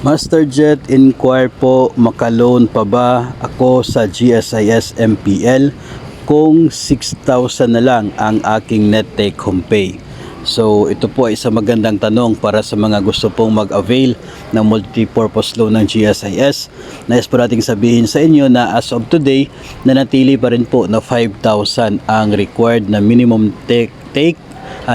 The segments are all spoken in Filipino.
Master Jet, inquire po, makaloan pa ba ako sa GSIS MPL kung 6,000 na lang ang aking net take home pay? So ito po ay isang magandang tanong para sa mga gusto pong mag-avail ng multi-purpose loan ng GSIS. Nais po nating sabihin sa inyo na as of today, nanatili pa rin po na 5,000 ang required na minimum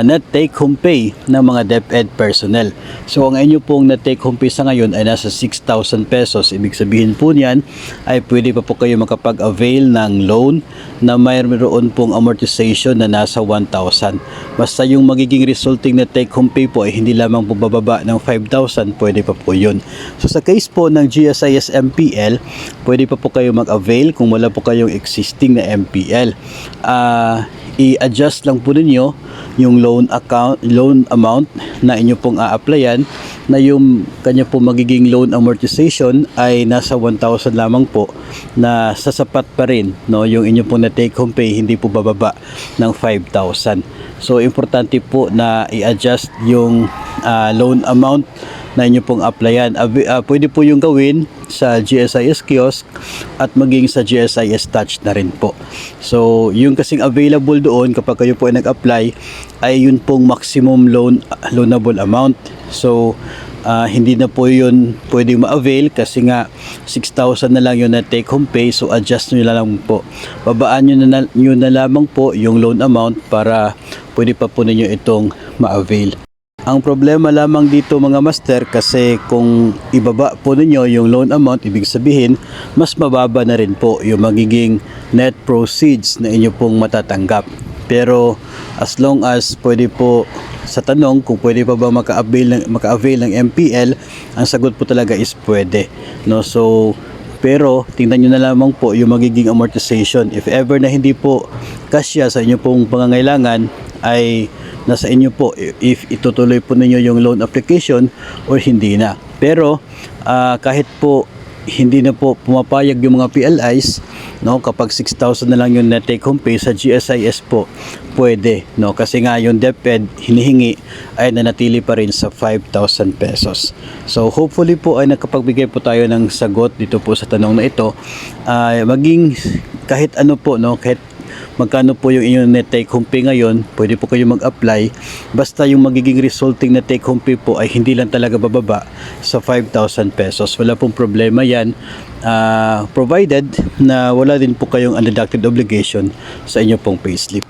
net take home pay ng mga DepEd personnel. So ang inyo pong net take home pay sa ngayon ay nasa 6,000 pesos. Ibig sabihin po niyan ay pwede pa po kayo makapag-avail ng loan na mayroon pong amortization na nasa 1,000. Basta yung magiging resulting net take home pay po ay hindi lamang po bababa ng 5,000, pwede pa po yun. So sa case po ng GSIS MPL, pwede pa po kayo mag-avail kung wala po kayong existing na MPL. I-adjust lang po ninyo yung loan amount na inyo pong a-applyan, na yung kanya po magiging loan amortization ay nasa 1,000 lamang po, na sasapat pa rin, no, yung inyo pong na take home pay, hindi po bababa ng 5,000. So importante po na i-adjust yung loan amount na inyo pong applyan. Pwede po yung gawin sa GSIS kiosk at maging sa GSIS touch na rin po. So yung kasing available doon kapag kayo po ay nag-apply ay yun pong maximum loanable amount. So hindi na po yun pwede ma-avail kasi nga 6,000 na lang yun na take home pay. So adjust nyo na lang po, babaan nyo na lamang po yung loan amount para pwede pa po ninyo itong ma-avail. Ang problema lamang dito mga master, kasi kung ibaba po ninyo yung loan amount, ibig sabihin mas mababa na rin po yung magiging net proceeds na inyo pong matatanggap. Pero as long as pwede po, sa tanong kung pwede pa ba maka-avail ng MPL, ang sagot po talaga is pwede, no? So pero tingnan nyo na lamang po yung magiging amortization. If ever na hindi po kasya sa inyo pong pangangailangan, ay nasa inyo po if itutuloy po ninyo yung loan application or hindi na. Pero kahit po hindi na po pumapayag yung mga PLIs, no, kapag 6,000 na lang yung net take home pay sa GSIS po, pwede, no, kasi nga yung DepEd hinihingi ay nanatili pa rin sa 5,000 pesos. So hopefully po ay nakapagbigay po tayo ng sagot dito po sa tanong na ito. Maging kahit ano po, no, kahit magkano po yung inyong net take home pay ngayon, pwede po kayo mag-apply. Basta yung magiging resulting net take home pay po ay hindi lang talaga bababa sa 5,000 pesos. Wala pong problema yan, provided na wala din po kayong undeducted obligation sa inyo pong payslip.